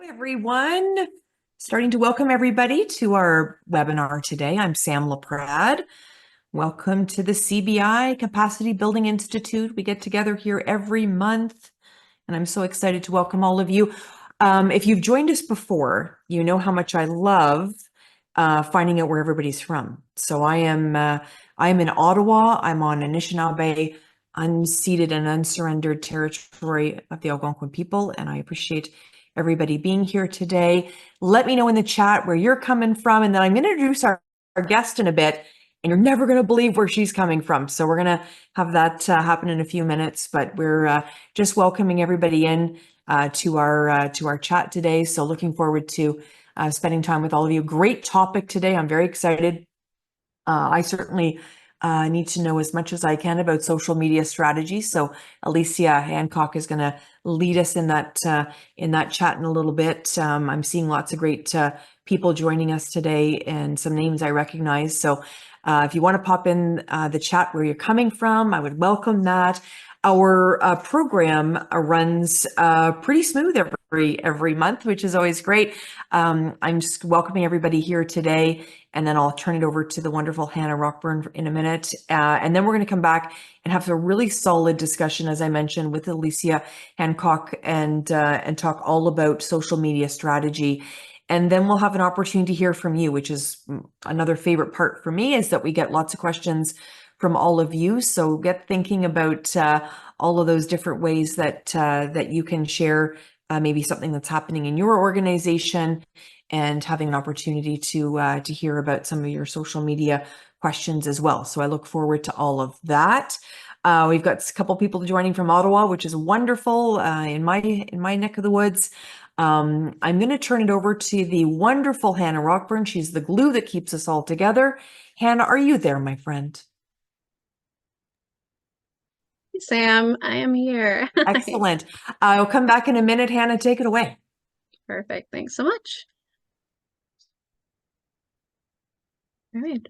Everyone. Starting to welcome everybody to our webinar today. I'm Sam LaPrade. Welcome to the CBI Capacity Building Institute. We get together here every month, and I'm so excited to welcome all of you. If you've joined us before, you know how much I love finding out where everybody's from. So I am in Ottawa. I'm on Anishinaabe, unceded and unsurrendered territory of the Algonquin people, and I appreciate everybody being here today. Let me know in the chat where you're coming from, and then I'm going to introduce our guest in a bit, and you're never going to believe where she's coming from. So we're going to have that happen in a few minutes, but we're just welcoming everybody in to our chat today. So looking forward to spending time with all of you. Great topic today. I'm very excited. I certainly need to know as much as I can about social media strategy. So Alicia Hancock is going to lead us in that chat in a little bit. I'm seeing lots of great people joining us today and some names I recognize. So if you want to pop in the chat where you're coming from, I would welcome that. Our program runs pretty smooth every month, which is always great. I'm just welcoming everybody here today, and then I'll turn it over to the wonderful Hannah Rockburn in a minute. And then we're going to come back and have a really solid discussion, as I mentioned, with Alicia Hancock and talk all about social media strategy. And then we'll have an opportunity to hear from you, which is another favorite part for me, is that we get lots of questions from all of you. So get thinking about all of those different ways that you can share maybe something that's happening in your organization, and having an opportunity to hear about some of your social media questions as well. So I look forward to all of that. We've got a couple people joining from Ottawa, which is wonderful in my neck of the woods. I'm going to turn it over to the wonderful Hannah Rockburn. She's the glue that keeps us all together. Hannah, are you there, my friend? Sam, I am here. Excellent. I'll come back in a minute. Hannah, take it away. Perfect. Thanks so much. All right.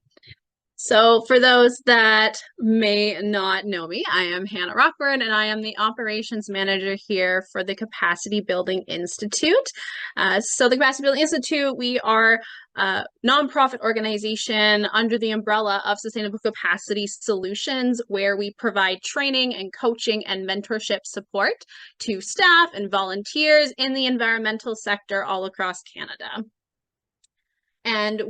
So for those that may not know me, I am Hannah Rockburn, and I am the operations manager here for the Capacity Building Institute. So the Capacity Building Institute, we are a nonprofit organization under the umbrella of Sustainable Capacity Solutions, where we provide training and coaching and mentorship support to staff and volunteers in the environmental sector all across Canada. And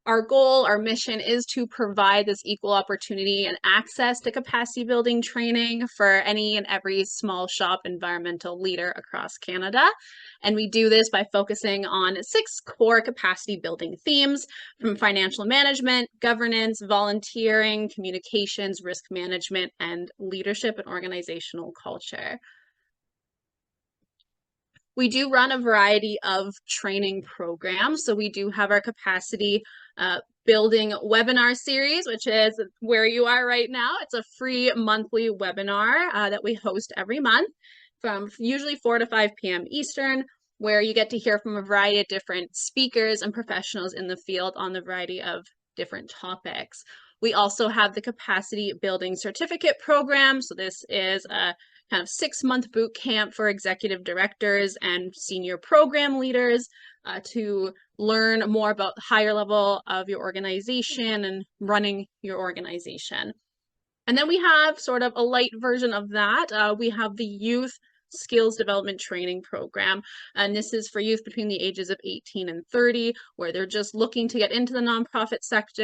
our goal, our mission is to provide this equal opportunity and access to capacity building training for any and every small shop environmental leader across Canada. And we do this by focusing on 6 core capacity building themes, from financial management, governance, volunteering, communications, risk management, and leadership and organizational culture. We do run a variety of training programs. So we do have our capacity building webinar series, which is where you are right now. It's a free monthly webinar that we host every month from usually 4 to 5 p.m. Eastern, where you get to hear from a variety of different speakers and professionals in the field on the variety of different topics. We also have the capacity building certificate program. So this is a kind of 6-month boot camp for executive directors and senior program leaders to learn more about the higher level of your organization and running your organization. And then we have sort of a light version of that. We have the youth skills development training program. And this is for youth between the ages of 18 and 30, where they're just looking to get into the nonprofit sector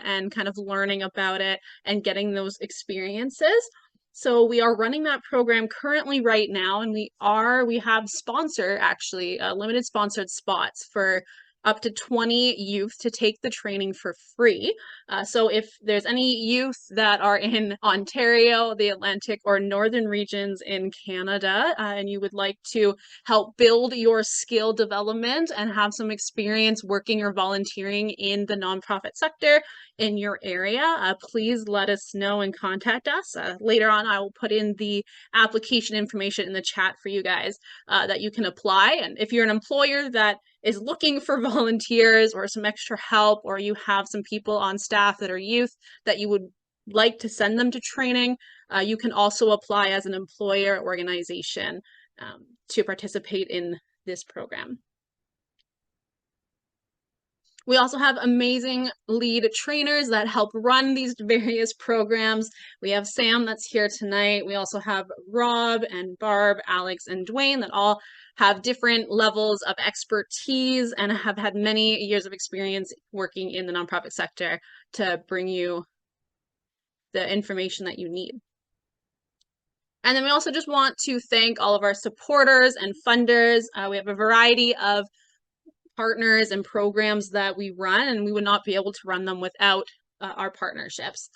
and kind of learning about it and getting those experiences. So we are running that program currently right now, and we have limited sponsored spots for up to 20 youth to take the training for free. So if there's any youth that are in Ontario, the Atlantic, or Northern regions in Canada, and you would like to help build your skill development and have some experience working or volunteering in the nonprofit sector in your area, please let us know and contact us. Later on, I will put in the application information in the chat for you guys that you can apply. And if you're an employer that is looking for volunteers or some extra help, or you have some people on staff that are youth that you would like to send them to training, you can also apply as an employer organization to participate in this program. We also have amazing lead trainers that help run these various programs. We have Sam that's here tonight. We also have Rob and Barb, Alex, and Dwayne that all have different levels of expertise and have had many years of experience working in the nonprofit sector to bring you the information that you need. And then we also just want to thank all of our supporters and funders. We have a variety of partners and programs that we run, and we would not be able to run them without our partnerships.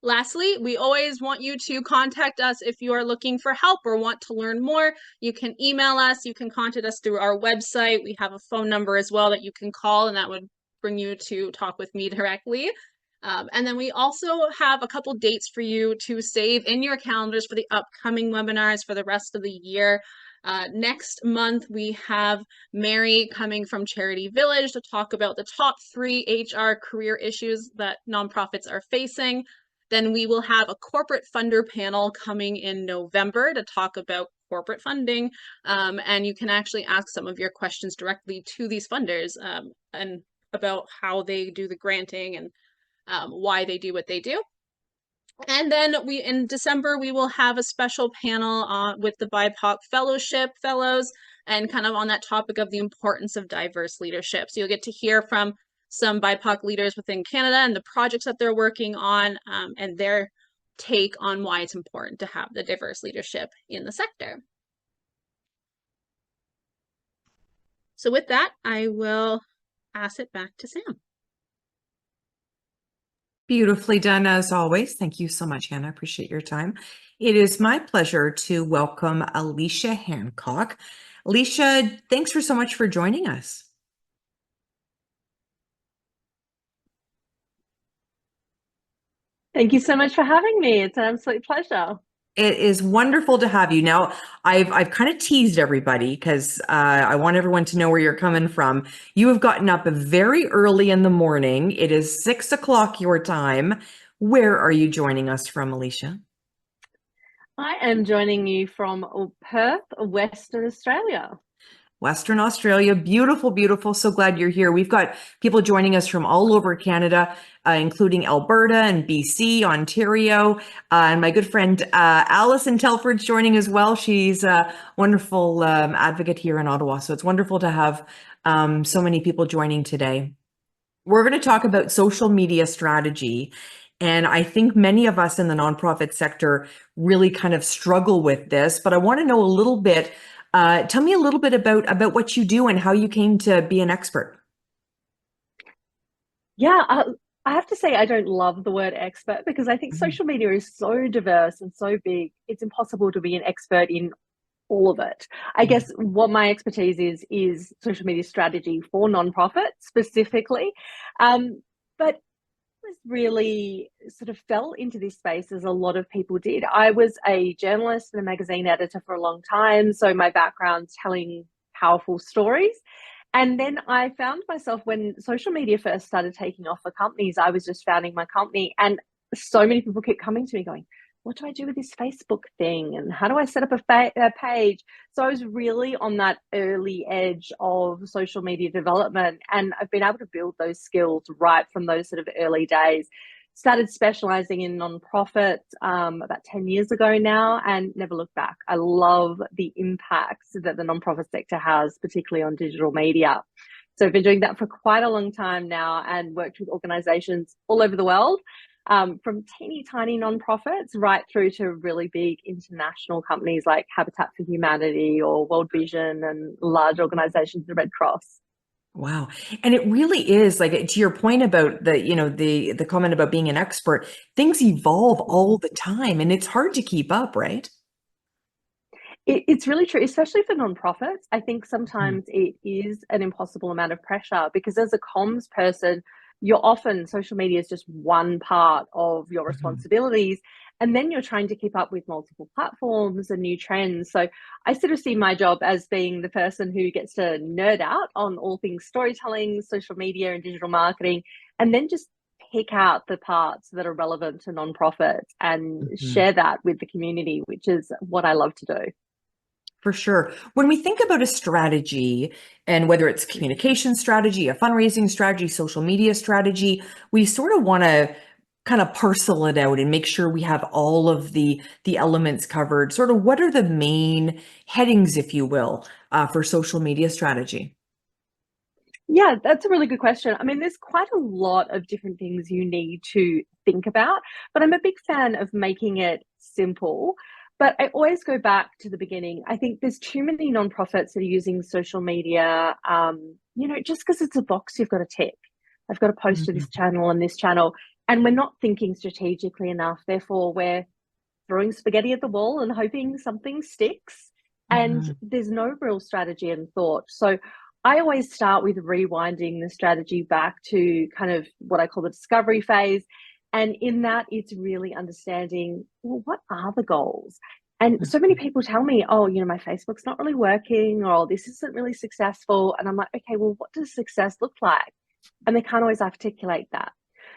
Lastly, we always want you to contact us if you are looking for help or want to learn more. You can email us, you can contact us through our website. We have a phone number as well that you can call, and that would bring you to talk with me directly. And then we also have a couple dates for you to save in your calendars for the upcoming webinars for the rest of the year. Next month, we have Mary coming from Charity Village to talk about the top 3 HR career issues that nonprofits are facing. Then we will have a corporate funder panel coming in November to talk about corporate funding. And you can actually ask some of your questions directly to these funders and about how they do the granting and why they do what they do. And then in December, we will have a special panel with the BIPOC Fellowship Fellows and kind of on that topic of the importance of diverse leadership. So you'll get to hear from some BIPOC leaders within Canada and the projects that they're working on and their take on why it's important to have the diverse leadership in the sector. So with that, I will pass it back to Sam. Beautifully done as always. Thank you so much, Hannah. I appreciate your time. It is my pleasure to welcome Alicia Hancock. Alicia, thanks so much for joining us. Thank you so much for having me. It's an absolute pleasure. It is wonderful to have you. Now, I've kind of teased everybody because I want everyone to know where you're coming from. You have gotten up very early in the morning. It is 6 o'clock your time. Where are you joining us from, Alicia? I am joining you from Perth, Western Australia. Western Australia, beautiful, beautiful. So glad you're here. We've got people joining us from all over Canada, including Alberta and BC, Ontario, and my good friend Alison Telford's joining as well. She's a wonderful advocate here in Ottawa. So it's wonderful to have so many people joining today. We're going to talk about social media strategy. And I think many of us in the nonprofit sector really kind of struggle with this, but I want to know a little bit. Tell me a little bit about what you do and how you came to be an expert. Yeah, I have to say I don't love the word expert because I think social media is so diverse and so big. It's impossible to be an expert in all of it. I guess what my expertise is social media strategy for nonprofits specifically. But was really sort of fell into this space as a lot of people did. I was a journalist and a magazine editor for a long time, so my background's telling powerful stories. And then I found myself when social media first started taking off for companies, I was just founding my company, and so many people kept coming to me going, what do I do with this Facebook thing? And how do I set up a page? So I was really on that early edge of social media development. And I've been able to build those skills right from those sort of early days. Started specializing in nonprofits about 10 years ago now and never looked back. I love the impacts that the nonprofit sector has, particularly on digital media. So I've been doing that for quite a long time now and worked with organizations all over the world. From teeny tiny nonprofits right through to really big international companies like Habitat for Humanity or World Vision and large organizations, the Red Cross. Wow. And it really is like, to your point about the comment about being an expert, things evolve all the time and it's hard to keep up, right? It's really true, especially for nonprofits. I think sometimes it is an impossible amount of pressure because as a comms person, you're often, social media is just one part of your responsibilities. And then you're trying to keep up with multiple platforms and new trends. So I sort of see my job as being the person who gets to nerd out on all things storytelling, social media and digital marketing, and then just pick out the parts that are relevant to nonprofits and share that with the community, which is what I love to do. For sure. When we think about a strategy, and whether it's communication strategy, a fundraising strategy, social media strategy, we sort of want to kind of parcel it out and make sure we have all of the elements covered. Sort of what are the main headings, if you will, for social media strategy? Yeah, that's a really good question. I mean, there's quite a lot of different things you need to think about, but I'm a big fan of making it simple. But I always go back to the beginning. I think there's too many nonprofits that are using social media, just because it's a box you've got to tick. I've got to post to this channel and this channel, and we're not thinking strategically enough. Therefore, we're throwing spaghetti at the wall and hoping something sticks. And there's no real strategy and thought. So I always start with rewinding the strategy back to kind of what I call the discovery phase. And in that, it's really understanding, well, what are the goals? And so many people tell me, oh, my Facebook's not really working, or this isn't really successful. And I'm like, okay, well, what does success look like? And they can't always articulate that.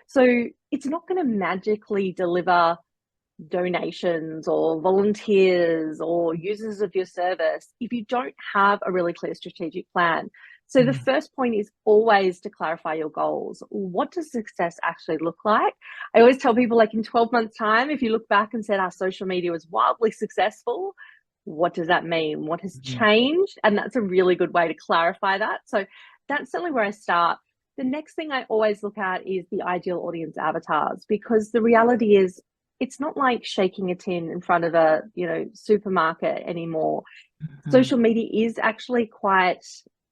So it's not going to magically deliver donations or volunteers or users of your service if you don't have a really clear strategic plan. So the first point is always to clarify your goals. What does success actually look like? I always tell people, like, in 12 months time, if you look back and said our social media was wildly successful, what does that mean? What has changed? And that's a really good way to clarify that. So that's certainly where I start. The next thing I always look at is the ideal audience avatars, because the reality is it's not like shaking a tin in front of a supermarket anymore. Social media is actually quite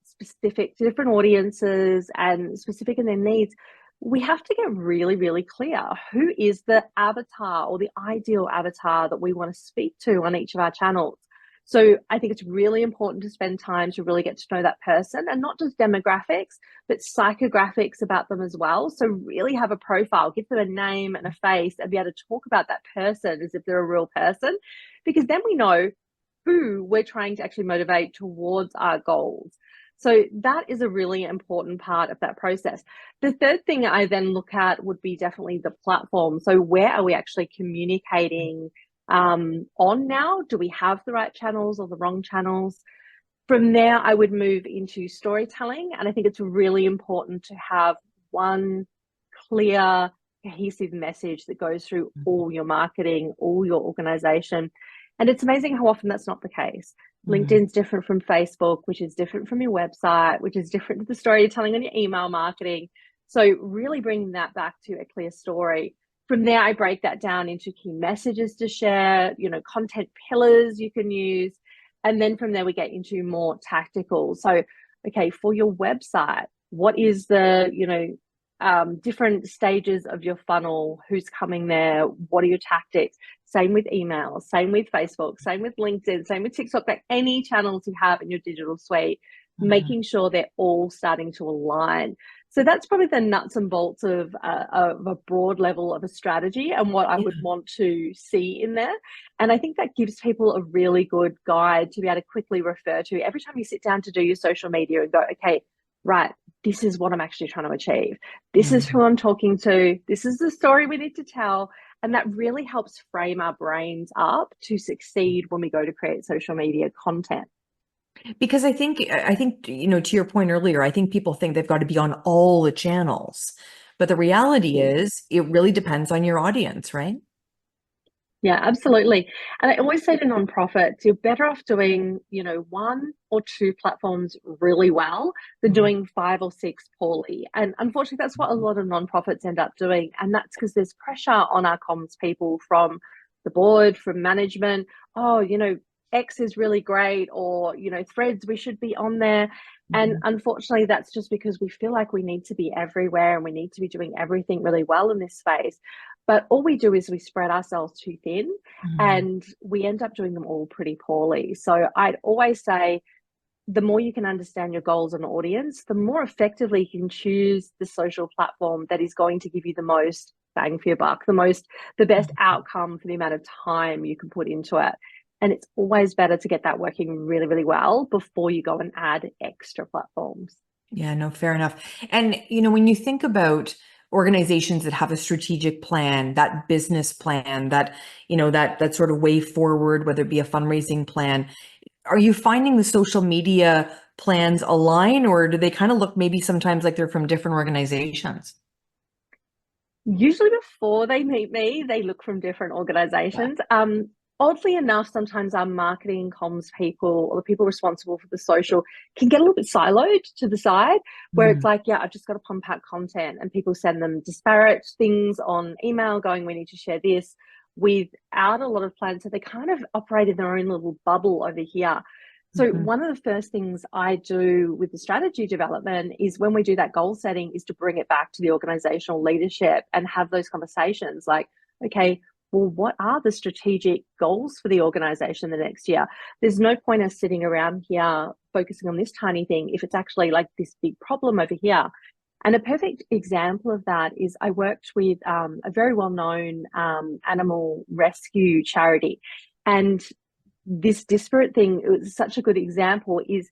specific to different audiences and specific in their needs. We have to get really, really clear who is the avatar or the ideal avatar that we want to speak to on each of our channels. So I think it's really important to spend time to really get to know that person, and not just demographics, but psychographics about them as well. So really have a profile, give them a name and a face, and be able to talk about that person as if they're a real person, because then we know who we're trying to actually motivate towards our goals. So that is a really important part of that process. The third thing I then look at would be definitely the platform. So where are we actually communicating on now? Do we have the right channels or the wrong channels? From there, I would move into storytelling. And I think it's really important to have one clear, cohesive message that goes through all your marketing, all your organization. And it's amazing how often that's not the case. LinkedIn's different from Facebook, which is different from your website, which is different to the storytelling on your email marketing. So really bringing that back to a clear story. From there, I break that down into key messages to share, content pillars you can use. And then from there, we get into more tactical. So, okay, for your website, what is the, different stages of your funnel? Who's coming there? What are your tactics? Same with email, same with Facebook, same with LinkedIn, same with TikTok, like any channels you have in your digital suite, making sure they're all starting to align. So that's probably the nuts and bolts of a broad level of a strategy and what I would want to see in there. And I think that gives people a really good guide to be able to quickly refer to every time you sit down to do your social media and go, okay, right, this is what I'm actually trying to achieve. This is who I'm talking to. This is the story we need to tell. And that really helps frame our brains up to succeed when we go to create social media content. Because I think, to your point earlier, I think people think they've got to be on all the channels, but the reality is it really depends on your audience, right? Yeah, absolutely. And I always say to nonprofits, you're better off doing, one or two platforms really well than doing 5 or 6 poorly. And unfortunately, that's what a lot of nonprofits end up doing. And that's because there's pressure on our comms people from the board, from management. Oh, X is really great, or, Threads, we should be on there. And unfortunately, that's just because we feel like we need to be everywhere and we need to be doing everything really well in this space. But all we do is we spread ourselves too thin and we end up doing them all pretty poorly. So I'd always say the more you can understand your goals and audience, the more effectively you can choose the social platform that is going to give you the most bang for your buck, the best outcome for the amount of time you can put into it. And it's always better to get that working really, really well before you go and add extra platforms. Yeah, no, fair enough. And, when you think about organizations that have a strategic plan, that business plan, that, that sort of way forward, whether it be a fundraising plan. Are you finding the social media plans align, or do they kind of look maybe sometimes like they're from different organizations? Usually before they meet me, they look from different organizations. Oddly enough, sometimes our marketing comms people or the people responsible for the social can get a little bit siloed to the side, where it's like, yeah, I've just got to pump out content, and people send them disparate things on email going, we need to share this, without a lot of plans. So they kind of operate in their own little bubble over here. So one of the first things I do with the strategy development is, when we do that goal setting, is to bring it back to the organizational leadership and have those conversations like, okay, well, what are the strategic goals for the organization the next year? There's no point us sitting around here focusing on this tiny thing if it's actually like this big problem over here. And a perfect example of that is, I worked with a very well-known animal rescue charity. And this disparate thing, it was such a good example, is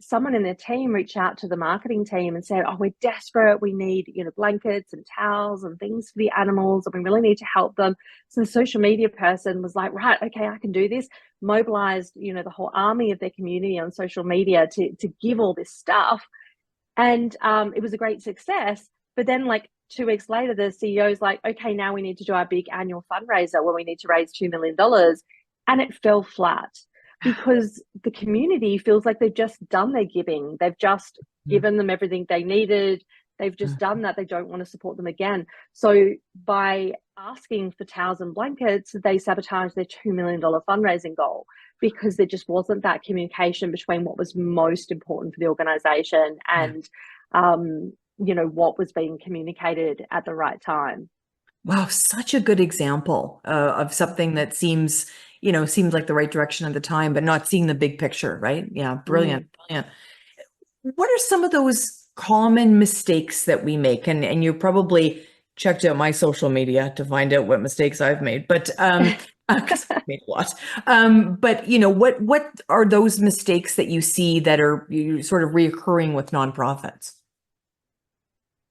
someone in their team reached out to the marketing team and said, oh, we're desperate, we need blankets and towels and things for the animals, and we really need to help them. So the social media person was like, right, okay, I can do this, mobilized the whole army of their community on social media to give all this stuff. And it was a great success. But then, like 2 weeks later, the CEO's like, okay, now we need to do our big annual fundraiser where we need to raise $2 million. And it fell flat, because the community feels like they've just done their giving. They've just given them everything they needed. They've just done that. They don't want to support them again. So by asking for towels and blankets, they sabotaged their $2 million fundraising goal, because there just wasn't that communication between what was most important for the organization and, what was being communicated at the right time. Wow, such a good example of something that seems like the right direction at the time, but not seeing the big picture, right? Yeah, brilliant, brilliant. What are some of those common mistakes that we make? And you probably checked out my social media to find out what mistakes I've made, but because I've made a lot. But what are those mistakes that you see that are sort of reoccurring with nonprofits?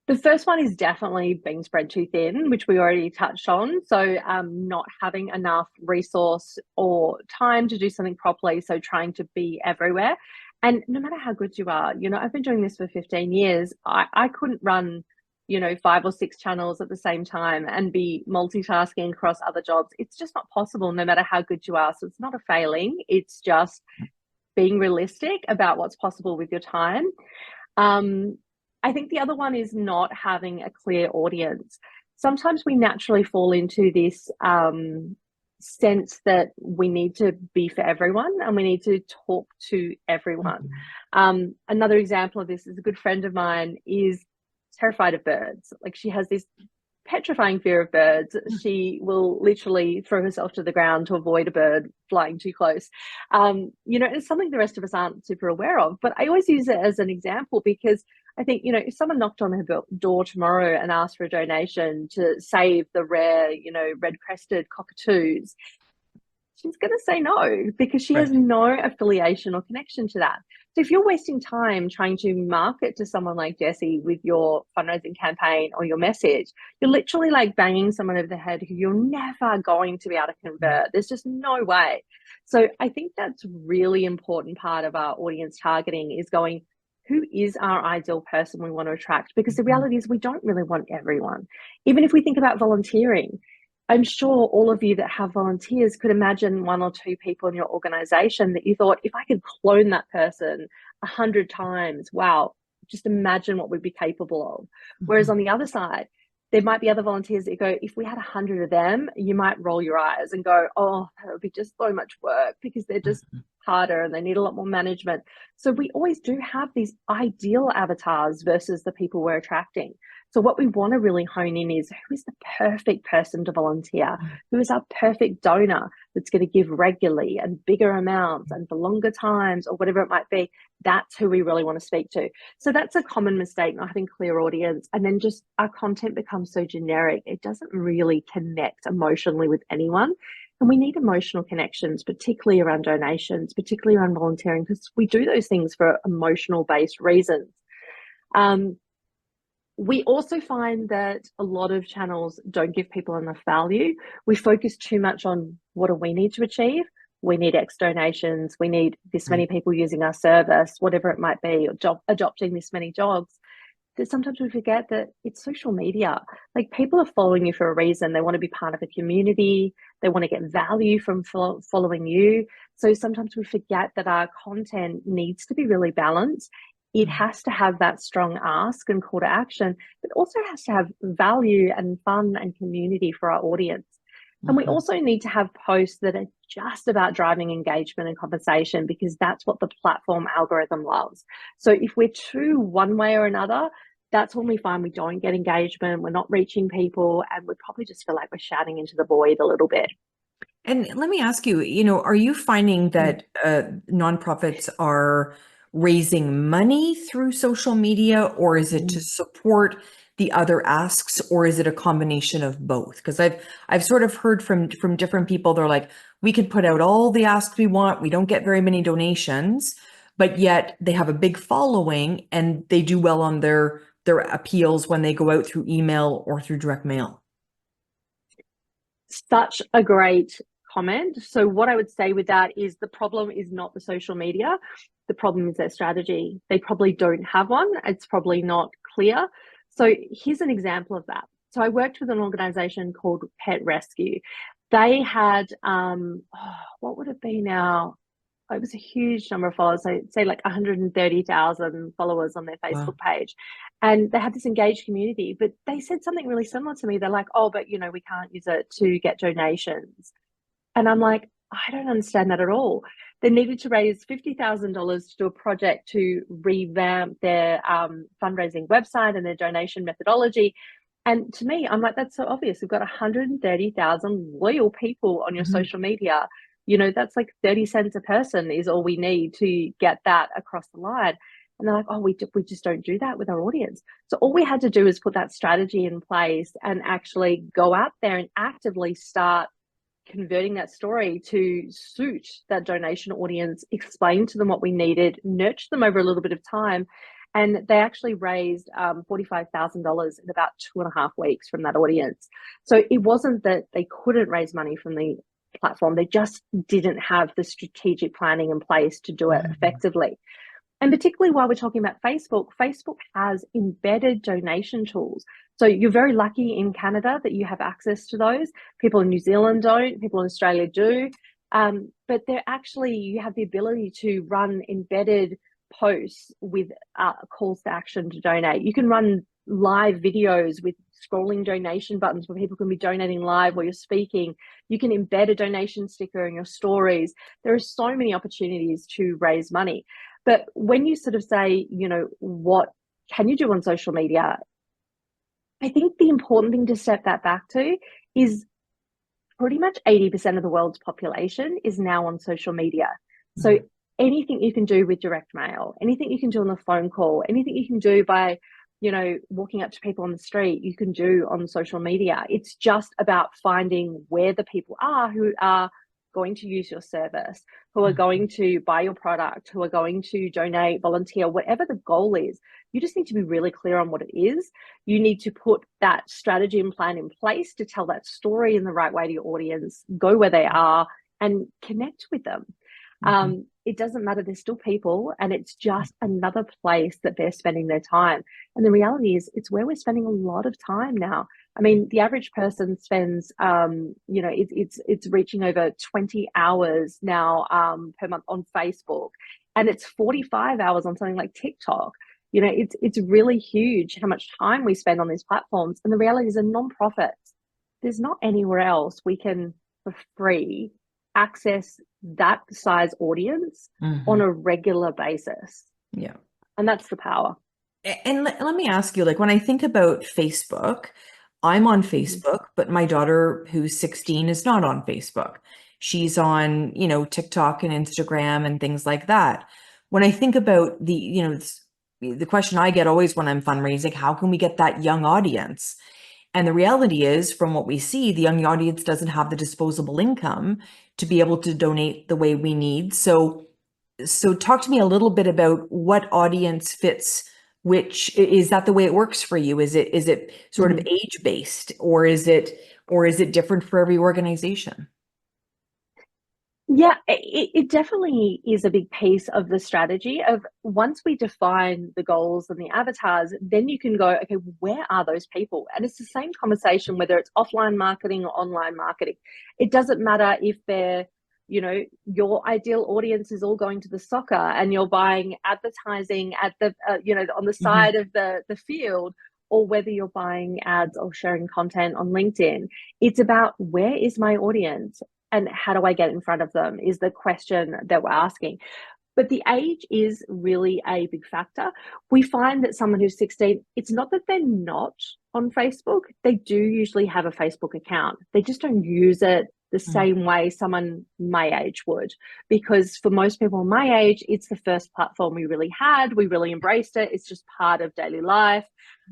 The first one is definitely being spread too thin, which we already touched on. So not having enough resource or time to do something properly. So trying to be everywhere. And no matter how good you are, I've been doing this for 15 years. I couldn't run, 5 or 6 channels at the same time and be multitasking across other jobs. It's just not possible, no matter how good you are. So it's not a failing. It's just being realistic about what's possible with your time. I think the other one is not having a clear audience. Sometimes we naturally fall into this sense that we need to be for everyone and we need to talk to everyone. Another example of this is, a good friend of mine is terrified of birds. Like, she has this petrifying fear of birds. She will literally throw herself to the ground to avoid a bird flying too close. It's something the rest of us aren't super aware of, but I always use it as an example, because I think, if someone knocked on her door tomorrow and asked for a donation to save the rare, red-crested cockatoos, she's going to say no, because she has no affiliation or connection to that. So if you're wasting time trying to market to someone like Jessie with your fundraising campaign or your message, you're literally like banging someone over the head who you're never going to be able to convert. There's just no way. So I think that's really important part of our audience targeting, is going, who is our ideal person we want to attract? Because the reality is, we don't really want everyone. Even if we think about volunteering, I'm sure all of you that have volunteers could imagine 1 or 2 people in your organization that you thought, if I could clone that person 100 times, wow, just imagine what we'd be capable of. Whereas on the other side, there might be other volunteers that go, if we had 100 of them, you might roll your eyes and go, oh, that would be just so much work, because they're just harder and they need a lot more management. So we always do have these ideal avatars versus the people we're attracting. So what we want to really hone in is, who is the perfect person to volunteer? Who is our perfect donor that's going to give regularly and bigger amounts and for longer times, or whatever it might be? That's who we really want to speak to. So that's a common mistake, not having clear audience. And then just our content becomes so generic. It doesn't really connect emotionally with anyone. And we need emotional connections, particularly around donations, particularly around volunteering, because we do those things for emotional based reasons. We also find that a lot of channels don't give people enough value. We focus too much on what do we need to achieve. We need X donations. We need this many people using our service, whatever it might be, or adopting this many dogs. That sometimes we forget that it's social media. Like, people are following you for a reason. They want to be part of a community. They want to get value from following you. So sometimes we forget that our content needs to be really balanced. It has to have that strong ask and call to action, but also has to have value and fun and community for our audience. And we also need to have posts that are just about driving engagement and conversation, because that's what the platform algorithm loves. So if we're too one way or another, that's when we find we don't get engagement, we're not reaching people, and we probably just feel like we're shouting into the void a little bit. And let me ask you, are you finding that nonprofits are raising money through social media, or is it to support the other asks, or is it a combination of both? Because I've sort of heard from different people, they're like, we can put out all the asks we want, we don't get very many donations, but yet they have a big following and they do well on their appeals when they go out through email or through direct mail. Such a great comment. So what I would say with that is, the problem is not the social media. The problem is their strategy. They probably don't have one. It's probably not clear. So here's an example of that. So I worked with an organization called Pet Rescue. They had, what would it be now? It was a huge number of followers. So say like 130,000 followers on their Facebook page. And they had this engaged community, but they said something really similar to me. They're like, oh, but we can't use it to get donations. And I'm like, I don't understand that at all. They needed to raise $50,000 to do a project to revamp their fundraising website and their donation methodology. And to me, I'm like, that's so obvious. We've got 130,000 loyal people on your social media. That's like 30 cents a person is all we need to get that across the line. And they're like, oh, we just don't do that with our audience. So all we had to do is put that strategy in place and actually go out there and actively start converting that story to suit that donation audience, explain to them what we needed, nurture them over a little bit of time. And they actually raised $45,000 in about 2.5 weeks from that audience. So it wasn't that they couldn't raise money from the platform. They just didn't have the strategic planning in place to do it effectively. And particularly while we're talking about Facebook, Facebook has embedded donation tools. So you're very lucky in Canada that you have access to those. People in New Zealand don't, people in Australia do. But they're actually, you have the ability to run embedded posts with calls to action to donate. You can run live videos with scrolling donation buttons where people can be donating live while you're speaking. You can embed a donation sticker in your stories. There are so many opportunities to raise money. But when you sort of say, what can you do on social media? I think the important thing to step that back to is pretty much 80% of the world's population is now on social media. So anything you can do with direct mail, anything you can do on the phone call, anything you can do by, walking up to people on the street, you can do on social media. It's just about finding where the people are who are going to use your service, who are going to buy your product, who are going to donate, volunteer, whatever the goal is. You just need to be really clear on what it is. You need to put that strategy and plan in place to tell that story in the right way to your audience, go where they are and connect with them. It doesn't matter, they're still people, and it's just another place that they're spending their time. And the reality is, it's where we're spending a lot of time now. I mean, the average person spends, it's reaching over 20 hours now per month on Facebook, and it's 45 hours on something like TikTok. It's really huge how much time we spend on these platforms. And the reality is, a nonprofit, there's not anywhere else we can, for free, access that size audience on a regular basis. Yeah. And that's the power. And let me ask you, like, when I think about Facebook, I'm on Facebook, but my daughter, who's 16, is not on Facebook. She's on, TikTok and Instagram and things like that. When I think about the question I get always when I'm fundraising, how can we get that young audience? And the reality is, from what we see, the young audience doesn't have the disposable income to be able to donate the way we need. So talk to me a little bit about what audience fits which is that the way it works for you? Is it sort of age based, or is it different for every organization? Yeah, it definitely is a big piece of the strategy of once we define the goals and the avatars, then you can go, okay, where are those people? And it's the same conversation, whether it's offline marketing or online marketing. It doesn't matter if they're, your ideal audience is all going to the soccer and you're buying advertising at the, on the side of the field, or whether you're buying ads or sharing content on LinkedIn. It's about where is my audience? And how do I get in front of them is the question that we're asking. But the age is really a big factor. We find that someone who's 16, it's not that they're not on Facebook. They do usually have a Facebook account. They just don't use it the same way someone my age would. Because for most people my age, it's the first platform we really had. We really embraced it. It's just part of daily life.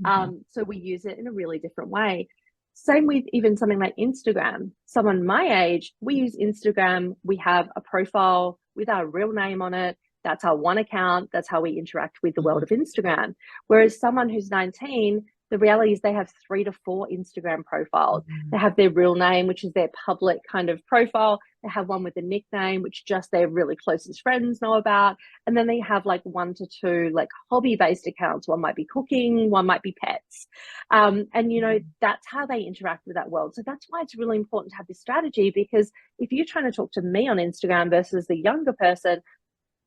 So we use it in a really different way. Same with even something like Instagram. Someone my age, we use Instagram. We have a profile with our real name on it. That's our one account. That's how we interact with the world of Instagram. Whereas someone who's 19, the reality is they have 3 to 4 Instagram profiles. They have their real name, which is their public kind of profile. They have one with a nickname, which just their really closest friends know about. And then they have like 1 to 2 like hobby-based accounts. One might be cooking, one might be pets. And that's how they interact with that world. So that's why it's really important to have this strategy, because if you're trying to talk to me on Instagram versus the younger person,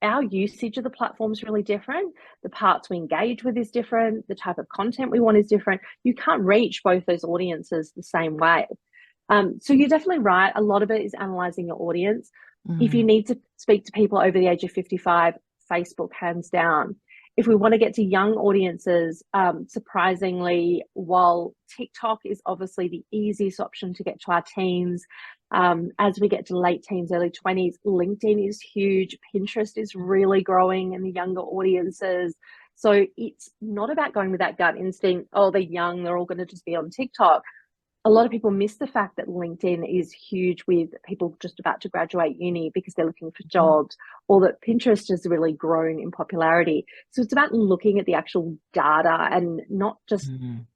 our usage of the platform is really different. The parts we engage with is different. The type of content we want is different. You can't reach both those audiences the same way. So you're definitely right. A lot of it is analyzing your audience. If you need to speak to people over the age of 55, Facebook hands down. If we want to get to young audiences, surprisingly, while TikTok is obviously the easiest option to get to our teens, as we get to late teens, early 20s, LinkedIn is huge. Pinterest is really growing in the younger audiences. So it's not about going with that gut instinct, oh, they're young, they're all going to just be on TikTok. A lot of people miss the fact that LinkedIn is huge with people just about to graduate uni because they're looking for jobs, or that Pinterest has really grown in popularity. So it's about looking at the actual data and not just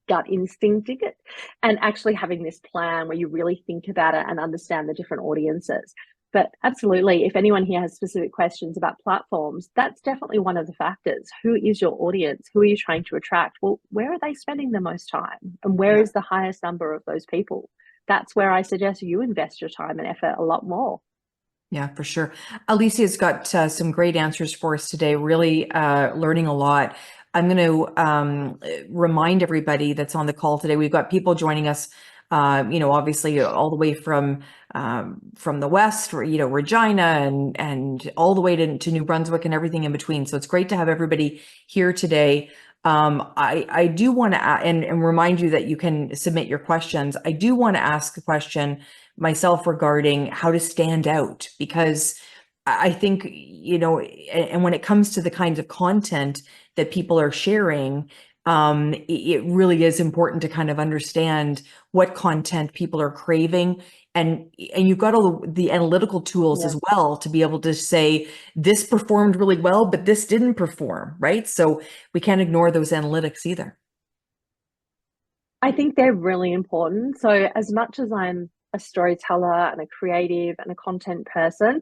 gut instincting it, and actually having this plan where you really think about it and understand the different audiences. But absolutely, if anyone here has specific questions about platforms, that's definitely one of the factors. Who is your audience? Who are you trying to attract? Well, where are they spending the most time? And where is the highest number of those people? That's where I suggest you invest your time and effort a lot more. Yeah, for sure. Alicia's got some great answers for us today, really learning a lot. I'm going to remind everybody that's on the call today, we've got people joining us, obviously all the way from the West, Regina and all the way to New Brunswick and everything in between. So it's great to have everybody here today. I do want to and remind you that you can submit your questions. I do want to ask a question myself regarding how to stand out, because I think, and when it comes to the kinds of content that people are sharing, it really is important to kind of understand what content people are craving. And you've got all the analytical tools as well to be able to say, this performed really well, but this didn't perform, right? So we can't ignore those analytics either. I think they're really important. So as much as I'm a storyteller and a creative and a content person,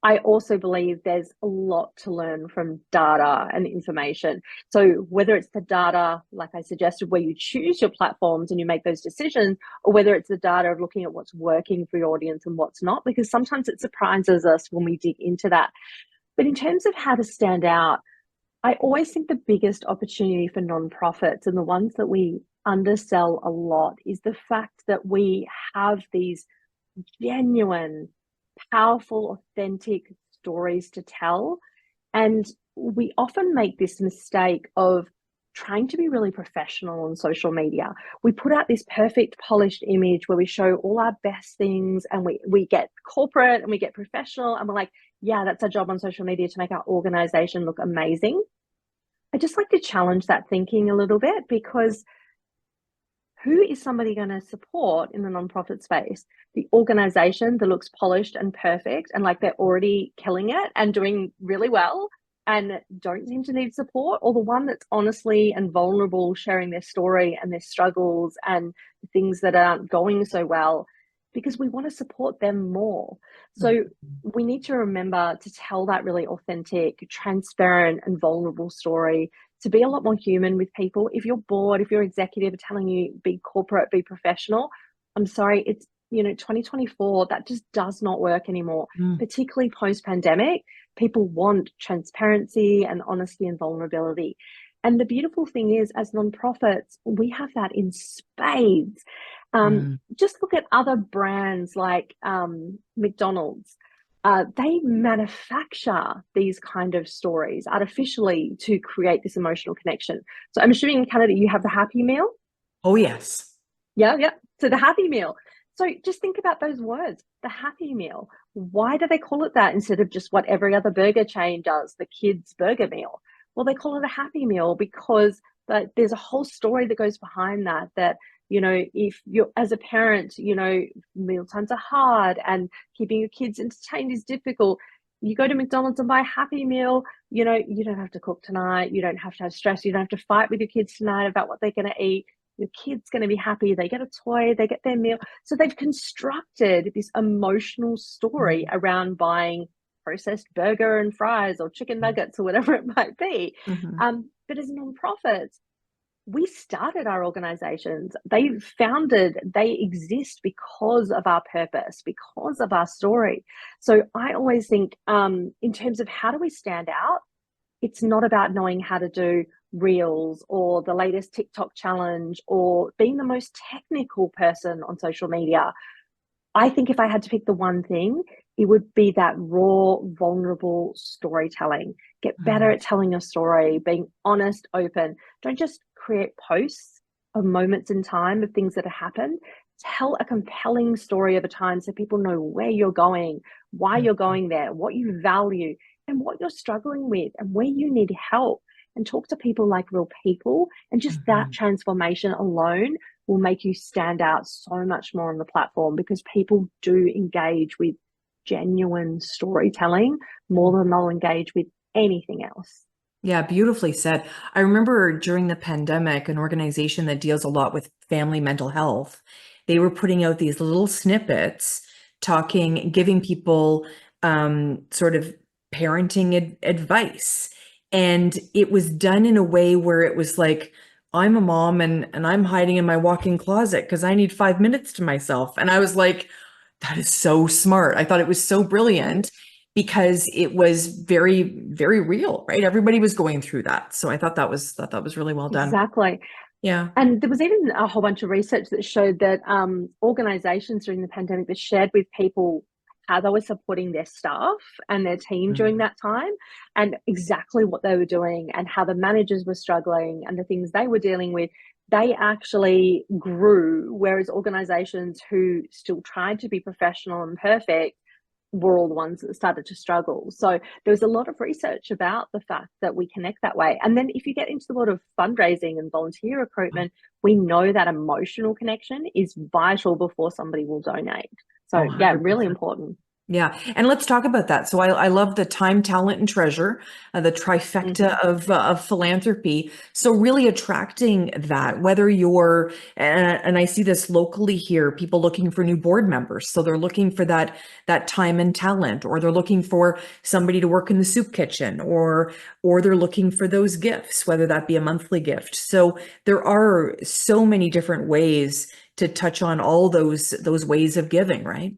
I also believe there's a lot to learn from data and information. So whether it's the data, like I suggested, where you choose your platforms and you make those decisions, or whether it's the data of looking at what's working for your audience and what's not, because sometimes it surprises us when we dig into that. But in terms of how to stand out, I always think the biggest opportunity for nonprofits, and the ones that we undersell a lot, is the fact that we have these genuine, powerful, authentic stories to tell. And we often make this mistake of trying to be really professional on social media. We put out this perfect polished image where we show all our best things, and we get corporate and we get professional, and we're like, yeah, that's our job on social media, to make our organization look amazing. I just like to challenge that thinking a little bit, because who is somebody going to support in the nonprofit space? The organization that looks polished and perfect and like they're already killing it and doing really well, and don't seem to need support, or the one that's honestly and vulnerable, sharing their story and their struggles and the things that aren't going so well, because we want to support them more. So we need to remember to tell that really authentic, transparent, and vulnerable story, to be a lot more human with people. If you're bored, if your executive are telling you be corporate, be professional, I'm sorry, it's 2024, that just does not work anymore, particularly post-pandemic. People want transparency and honesty and vulnerability. And the beautiful thing is, as nonprofits, we have that in spades. Just look at other brands like McDonald's. They manufacture these kind of stories artificially to create this emotional connection. So I'm assuming in Canada you have the Happy Meal. Oh, yes. Yeah. So the Happy Meal. So just think about those words, the Happy Meal. Why do they call it that instead of just what every other burger chain does, the kids' burger meal? Well, they call it a Happy Meal because there's a whole story that goes behind that, if you're, as a parent, meal times are hard and keeping your kids entertained is difficult. You go to McDonald's and buy a Happy Meal, you don't have to cook tonight. You don't have to have stress. You don't have to fight with your kids tonight about what they're going to eat. Your kid's going to be happy. They get a toy, they get their meal. So they've constructed this emotional story around buying processed burger and fries or chicken nuggets or whatever it might be. But as nonprofits, we started our organizations. They exist because of our purpose, because of our story. So I always think in terms of how do we stand out, it's not about knowing how to do reels or the latest TikTok challenge or being the most technical person on social media. I think if I had to pick the one thing, it would be that raw, vulnerable storytelling. Get better at telling your story, being honest, open. Don't just create posts of moments in time of things that have happened. Tell a compelling story over time so people know where you're going, why you're going there, what you value, and what you're struggling with and where you need help. And talk to people like real people. And just that transformation alone will make you stand out so much more on the platform, because people do engage with genuine storytelling more than they'll engage with anything else. Yeah, beautifully said. I remember during the pandemic, an organization that deals a lot with family mental health, they were putting out these little snippets giving people sort of parenting advice. And it was done in a way where it was like, I'm a mom and I'm hiding in my walk-in closet because I need 5 minutes to myself. And I was like, that is so smart. I thought it was so brilliant because it was very, very real, right? Everybody was going through that. So I thought that was really well done. Exactly. Yeah. And there was even a whole bunch of research that showed that organizations during the pandemic that shared with people how they were supporting their staff and their team during that time, and exactly what they were doing and how the managers were struggling and the things they were dealing with, they actually grew, whereas organizations who still tried to be professional and perfect were all the ones that started to struggle. So there was a lot of research about the fact that we connect that way. And then if you get into the world of fundraising and volunteer recruitment, we know that emotional connection is vital before somebody will donate. So yeah, really important. Yeah. And let's talk about that. So I love the time, talent, and treasure, the trifecta of philanthropy. So really attracting that, whether you're, and I see this locally here, people looking for new board members. So they're looking for that time and talent, or they're looking for somebody to work in the soup kitchen, or they're looking for those gifts, whether that be a monthly gift. So there are so many different ways to touch on all those ways of giving, right?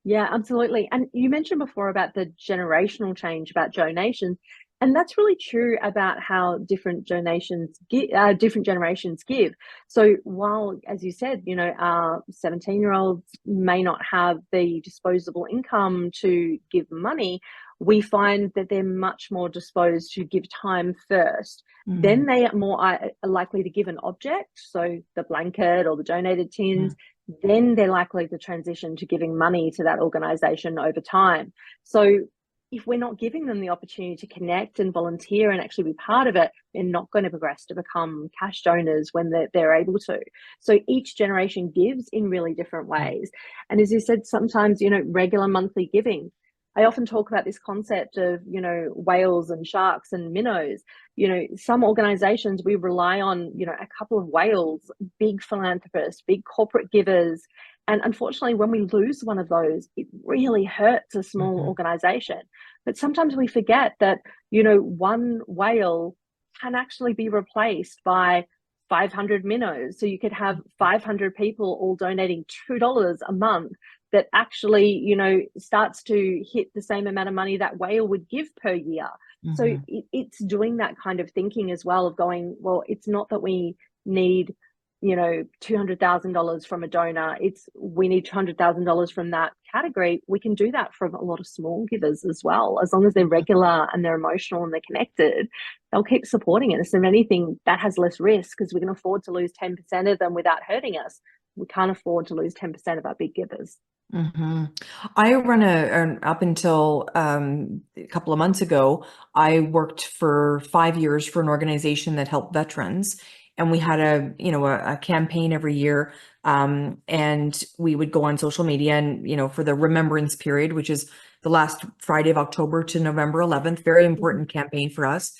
Yeah, absolutely. And you mentioned before about the generational change about donations, and that's really true about how different generations give. So while, as you said, our 17-year-olds may not have the disposable income to give money, we find that they're much more disposed to give time first. Then they are more likely to give an object, so the blanket or the donated tins. Then they're likely to transition to giving money to that organization over time. So if we're not giving them the opportunity to connect and volunteer and actually be part of it, they're not going to progress to become cash donors when they're able to. So each generation gives in really different ways. And as you said, sometimes, regular monthly giving. I often talk about this concept of, whales and sharks and minnows. Some organizations, we rely on, a couple of whales, big philanthropists, big corporate givers. And unfortunately, when we lose one of those, it really hurts a small organization. But sometimes we forget that, one whale can actually be replaced by 500 minnows. So you could have 500 people all donating $2 a month that actually, starts to hit the same amount of money that whale would give per year. So it's doing that kind of thinking as well, of going, well, it's not that we need, $200,000 from a donor. We need $200,000 from that category. We can do that from a lot of small givers as well. As long as they're regular and they're emotional and they're connected, they'll keep supporting it. So if anything, that has less risk, because we can afford to lose 10% of them without hurting us. We can't afford to lose 10% of our big givers. I run up until a couple of months ago, I worked for 5 years for an organization that helped veterans. And we had a campaign every year. And we would go on social media and, for the remembrance period, which is the last Friday of October to November 11th, very important campaign for us.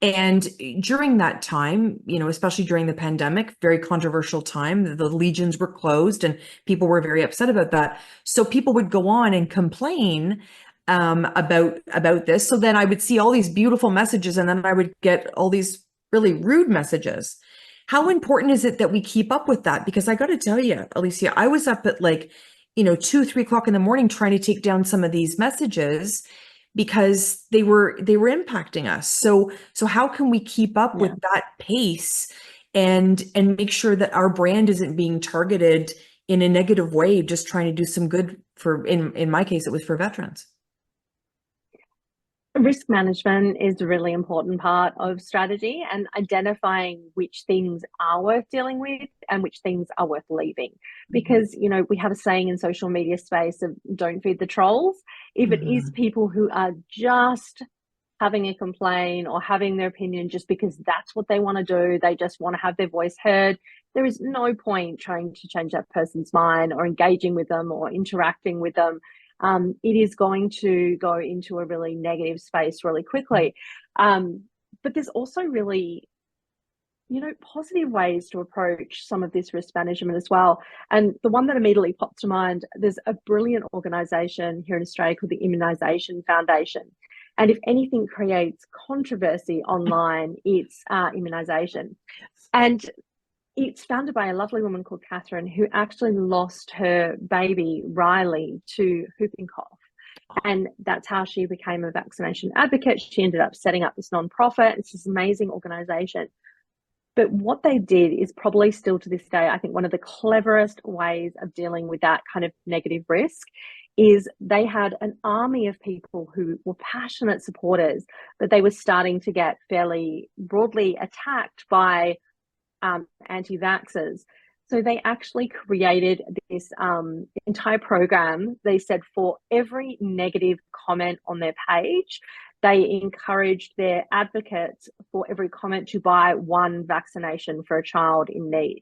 And during that time, especially during the pandemic, very controversial time, the legions were closed and people were very upset about that. So people would go on and complain about this. So then I would see all these beautiful messages, and then I would get all these really rude messages. How important is it that we keep up with that? Because I got to tell you, Alicia, I was up at 2, 3 o'clock in the morning trying to take down some of these messages because they were impacting us. So how can we keep up with that pace and make sure that our brand isn't being targeted in a negative way, just trying to do some good in my case, it was for veterans. Risk management is a really important part of strategy, and identifying which things are worth dealing with and which things are worth leaving. Because, we have a saying in social media space of don't feed the trolls. If it is people who are just having a complaint or having their opinion just because that's what they want to do, they just want to have their voice heard, there is no point trying to change that person's mind or engaging with them or interacting with them. It is going to go into a really negative space really quickly. But there's also really, positive ways to approach some of this risk management as well. And the one that immediately popped to mind, there's a brilliant organisation here in Australia called the Immunisation Foundation. And if anything creates controversy online, it's immunisation. And it's founded by a lovely woman called Catherine, who actually lost her baby, Riley, to whooping cough. And that's how she became a vaccination advocate. She ended up setting up this nonprofit. It's this amazing organization. But what they did is probably still to this day, I think one of the cleverest ways of dealing with that kind of negative risk is they had an army of people who were passionate supporters, but they were starting to get fairly broadly attacked by anti-vaxxers. So they actually created this entire program. They said for every negative comment on their page, they encouraged their advocates for every comment to buy one vaccination for a child in need.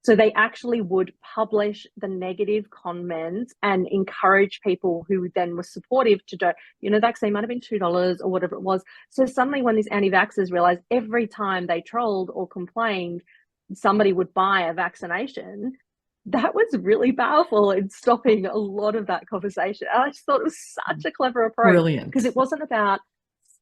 So they actually would publish the negative comments and encourage people who then were supportive to do, the vaccine might have been $2 or whatever it was. So suddenly when these anti-vaxxers realized every time they trolled or complained, somebody would buy a vaccination, that was really powerful in stopping a lot of that conversation. I just thought it was such a clever approach. Brilliant. Because it wasn't about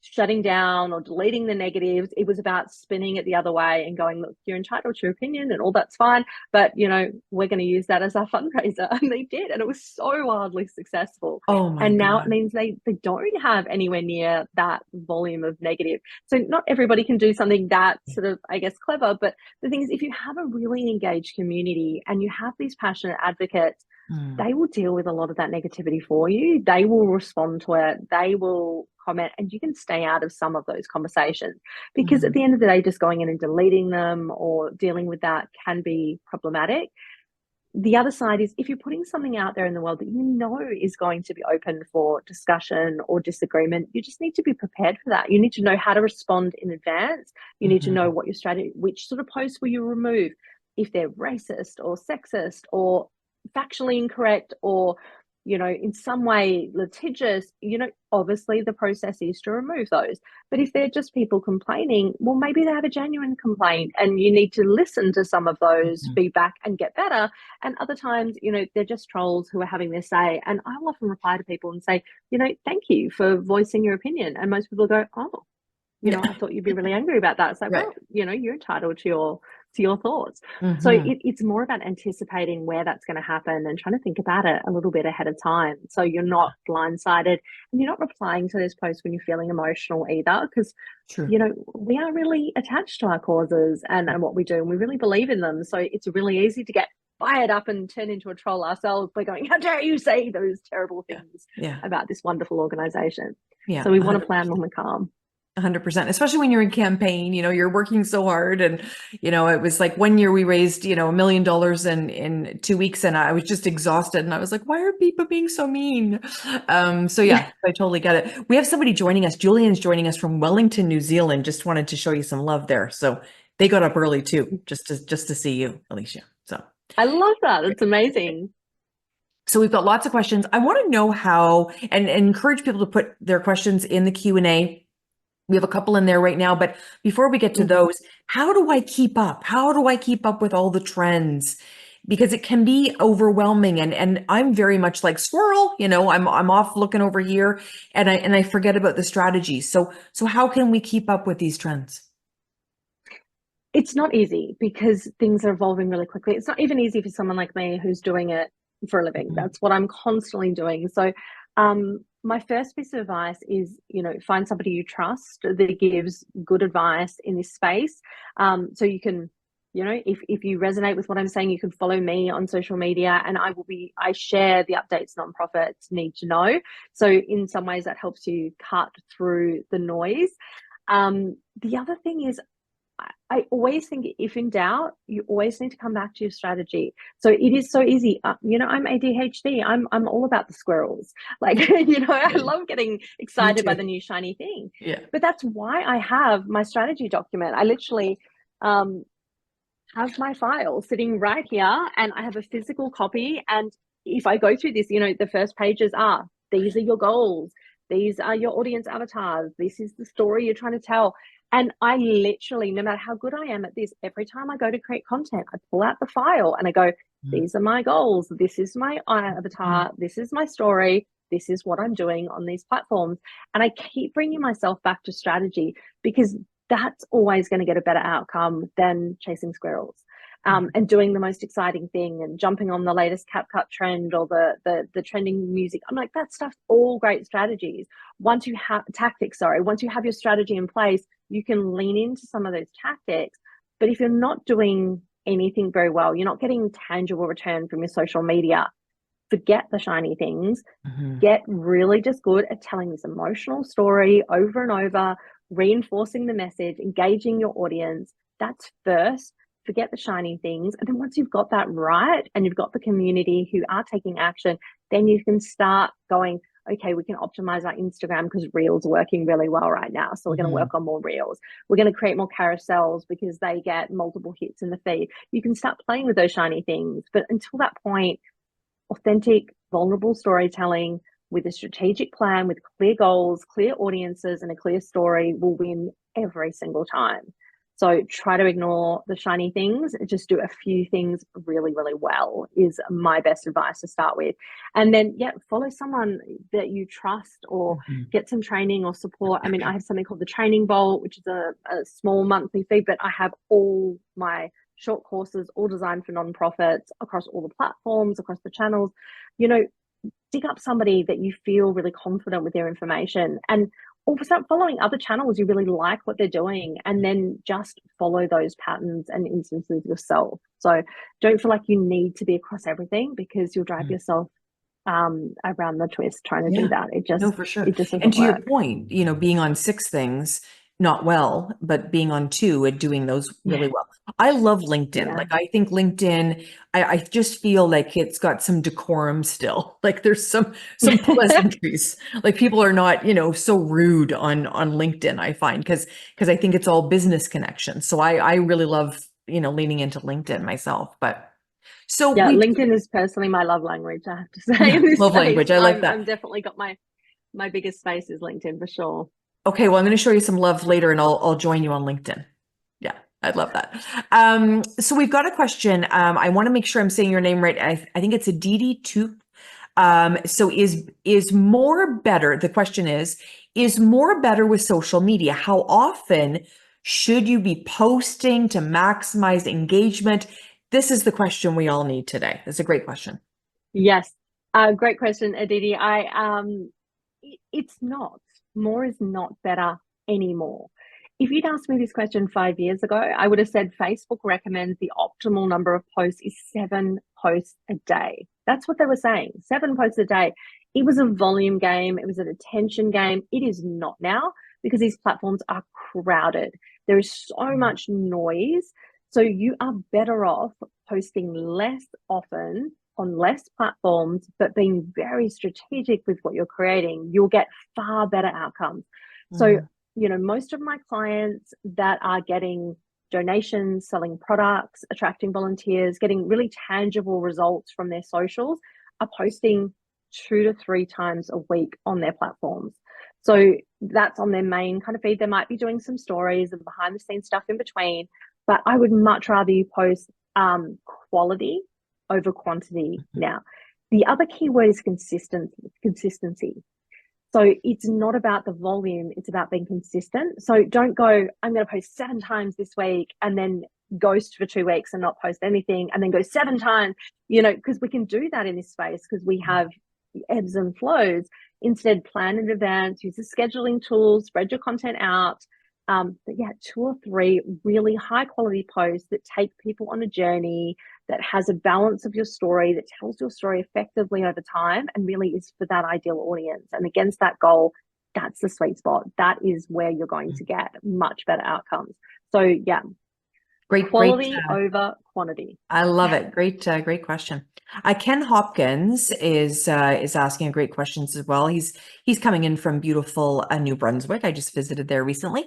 shutting down or deleting the negatives. It was about spinning it the other way and going, look, you're entitled to your opinion and all that's fine, but we're going to use that as our fundraiser. And they did, and it was so wildly successful. Oh my and now God. It means they don't have anywhere near that volume of negative. So not everybody can do something that sort of, I guess, clever, but the thing is, if you have a really engaged community and you have these passionate advocates, they will deal with a lot of that negativity for you. They will respond to it. They will comment, and you can stay out of some of those conversations, because at the end of the day, just going in and deleting them or dealing with that can be problematic. The other side is, if you're putting something out there in the world that is going to be open for discussion or disagreement, you just need to be prepared for that. You need to know how to respond in advance. You need to know what your strategy, which sort of posts will you remove if they're racist or sexist or factually incorrect or in some way litigious, obviously the process is to remove those. But if they're just people complaining, well, maybe they have a genuine complaint and you need to listen to some of those feedback and get better. And other times, they're just trolls who are having their say. And I'll often reply to people and say, thank you for voicing your opinion. And most people go, oh, I thought you'd be really angry about that. It's like, Right. well, you're entitled to your thoughts. So it's more about anticipating where that's going to happen and trying to think about it a little bit ahead of time. So you're not blindsided and you're not replying to those posts when you're feeling emotional either, because, we are really attached to our causes and what we do, and we really believe in them. So it's really easy to get fired up and turn into a troll ourselves by going, how dare you say those terrible things about this wonderful organization. So we want to plan when we're calm. 100%, especially when you're in campaign, you're working so hard. And, it was like one year we raised, $1 million in 2 weeks, and I was just exhausted. And I was like, why are people being so mean? So yeah, I totally get it. We have somebody joining us. Julian's joining us from Wellington, New Zealand. Just wanted to show you some love there. So they got up early too, just to see you, Alicia. So I love that. It's amazing. So we've got lots of questions. I want to know how, and encourage people to put their questions in the Q&A. We have a couple in there right now, but before we get to those, how do I keep up? How do I keep up with all the trends? Because it can be overwhelming, and I'm very much like squirrel, I'm off looking over here and I forget about the strategy. So how can we keep up with these trends? It's not easy because things are evolving really quickly. It's not even easy for someone like me who's doing it for a living. That's what I'm constantly doing. So my first piece of advice is, find somebody you trust that gives good advice in this space. So you can, if you resonate with what I'm saying, you can follow me on social media, and I share the updates nonprofits need to know. So in some ways that helps you cut through the noise. The other thing is, I always think if in doubt, you always need to come back to your strategy. So it is so easy. I'm ADHD. I'm all about the squirrels. I love getting excited by the new shiny thing. Yeah. But that's why I have my strategy document. I literally have my file sitting right here, and I have a physical copy. And if I go through this, the first pages are, these are your goals. These are your audience avatars. This is the story you're trying to tell. And I literally, no matter how good I am at this, every time I go to create content, I pull out the file and I go, these are my goals. This is my avatar. This is my story. This is what I'm doing on these platforms. And I keep bringing myself back to strategy, because that's always going to get a better outcome than chasing squirrels. And doing the most exciting thing and jumping on the latest CapCut trend or the trending music. I'm like, that stuff's all great strategies. Once you have once you have your strategy in place, you can lean into some of those tactics. But if you're not doing anything very well, you're not getting tangible return from your social media, forget the shiny things. Get really just good at telling this emotional story over and over, reinforcing the message, engaging your audience. That's first. Forget the shiny things. And then once you've got that right and you've got the community who are taking action, then you can start going, okay, we can optimize our Instagram because Reels are working really well right now. So we're going to work on more Reels. We're going to create more carousels because they get multiple hits in the feed. You can start playing with those shiny things. But until that point, authentic, vulnerable storytelling with a strategic plan, with clear goals, clear audiences, and a clear story will win every single time. So try to ignore the shiny things, just do a few things really, really well is my best advice to start with. And then, follow someone that you trust or get some training or support. I mean, I have something called the Training Vault, which is a small monthly fee, but I have all my short courses, all designed for nonprofits across all the platforms, across the channels. Dig up somebody that you feel really confident with their information, and or start following other channels you really like what they're doing, and then just follow those patterns and instances yourself. So don't feel like you need to be across everything, because you'll drive yourself around the twist trying to do that. It just, for sure. It just doesn't and to work. your point, being on 6 things, not well, but being on 2 and doing those really well. I love LinkedIn. Yeah. Like, I think LinkedIn, I just feel like it's got some decorum still. Like, there's some pleasantries. Like, people are not, so rude on LinkedIn, I find, because I think it's all business connections. So I really love, leaning into LinkedIn myself. But So Yeah, we LinkedIn is personally my love language, I have to say, in this love space. language. I like that. I'm definitely got my biggest space is LinkedIn for sure. Okay, well, I'm going to show you some love later and I'll join you on LinkedIn. Yeah, I'd love that. So we've got a question. I want to make sure I'm saying your name right. I think it's a DD2. So is more better? The question is more better with social media? How often should you be posting to maximize engagement? This is the question we all need today. It's a great question. Yes, great question, Aditi. It's not. More is not better anymore. If you'd asked me this question 5 years ago, I would have said Facebook recommends the optimal number of posts is 7 posts a day. That's what they were saying, 7 posts a day. It was a volume game. It was an attention game. It is not now because these platforms are crowded. There is so much noise. So you are better off posting less often on less platforms, but being very strategic with what you're creating. You'll get far better outcomes. So, most of my clients that are getting donations, selling products, attracting volunteers, getting really tangible results from their socials are posting 2 to 3 times a week on their platforms. So that's on their main kind of feed. They might be doing some stories and behind the scenes stuff in between, but I would much rather you post quality over quantity now. The other key word is consistency. So it's not about the volume, it's about being consistent. So don't go, I'm going to post 7 times this week and then ghost for 2 weeks and not post anything and then go 7 times, because we can do that in this space because we have ebbs and flows. Instead, plan in advance, use the scheduling tools, spread your content out. But yeah, 2 or 3 really high quality posts that take people on a journey, that has a balance of your story, that tells your story effectively over time and really is for that ideal audience. And against that goal, that's the sweet spot. That is where you're going to get much better outcomes. So yeah, quality over quantity. I love it. Great question. Ken Hopkins is asking great questions as well. He's coming in from beautiful New Brunswick. I just visited there recently.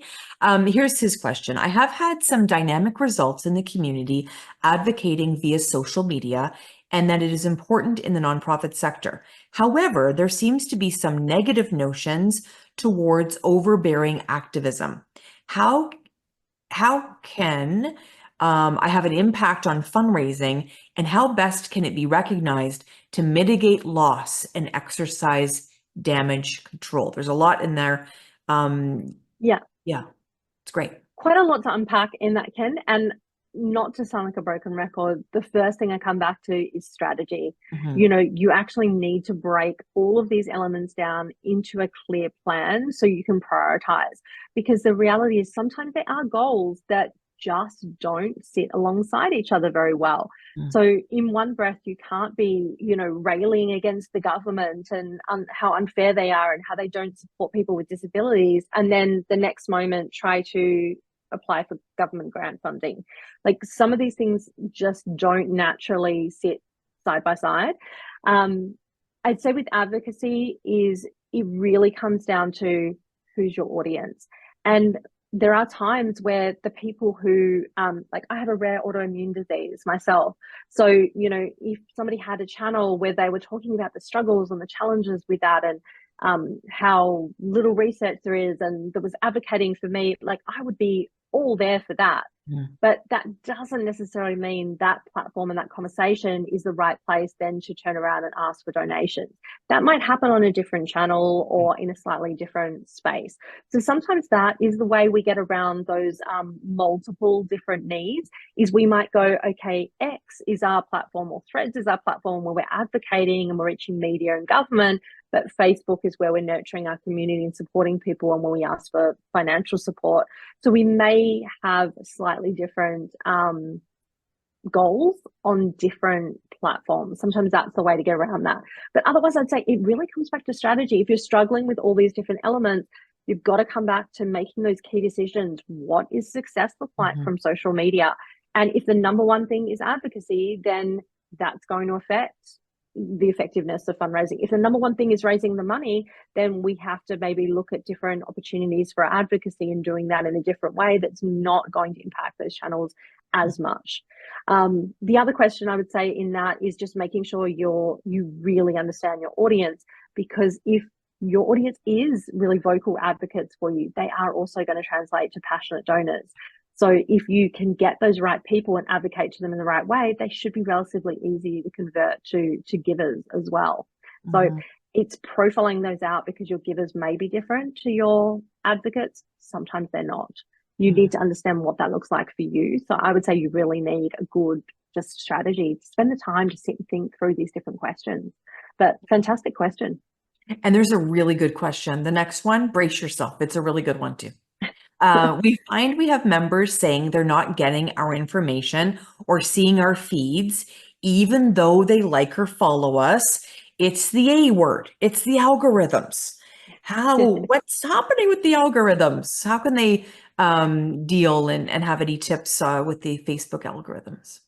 Here's his question. I have had some dynamic results in the community advocating via social media and that it is important in the nonprofit sector. However, there seems to be some negative notions towards overbearing activism. How can I have an impact on fundraising, and how best can it be recognized to mitigate loss and exercise damage control? There's a lot in there. Yeah, it's great. Quite a lot to unpack in that, Ken. And not to sound like a broken record, the first thing I come back to is strategy. You actually need to break all of these elements down into a clear plan so you can prioritize. Because the reality is sometimes there are goals that just don't sit alongside each other very well. So in one breath, you can't be, railing against the government and how unfair they are and how they don't support people with disabilities. And then the next moment try to apply for government grant funding. Like some of these things just don't naturally sit side by side. I'd say with advocacy is it really comes down to who's your audience. And there are times where the people who, like I have a rare autoimmune disease myself. So, if somebody had a channel where they were talking about the struggles and the challenges with that and how little research there is and that was advocating for me, like I would be all there for that. But that doesn't necessarily mean that platform and that conversation is the right place then to turn around and ask for donations. That might happen on a different channel or in a slightly different space. So sometimes that is the way we get around those multiple different needs is we might go, okay, X is our platform or Threads is our platform where we're advocating and we're reaching media and government, but Facebook is where we're nurturing our community and supporting people and when we ask for financial support. So we may have slightly different goals on different platforms. Sometimes that's the way to get around that. But otherwise, I'd say it really comes back to strategy. If you're struggling with all these different elements, you've got to come back to making those key decisions. What is success look like from social media? And if the number one thing is advocacy, then that's going to affect the effectiveness of fundraising. If the number one thing is raising the money, then we have to maybe look at different opportunities for advocacy and doing that in a different way that's not going to impact those channels as much. The other question I would say in that is just making sure you really understand your audience, because if your audience is really vocal advocates for you, they are also going to translate to passionate donors. So if you can get those right people and advocate to them in the right way, they should be relatively easy to convert to givers as well. So it's profiling those out, because your givers may be different to your advocates. Sometimes they're not. You need to understand what that looks like for you. So I would say you really need a good just strategy to spend the time to sit and think through these different questions. But fantastic question. And there's a really good question. The next one, brace yourself. It's a really good one too. We find we have members saying they're not getting our information or seeing our feeds, even though they like or follow us. It's the A word. It's the algorithms. What's happening with the algorithms? How can they deal and have any tips with the Facebook algorithms?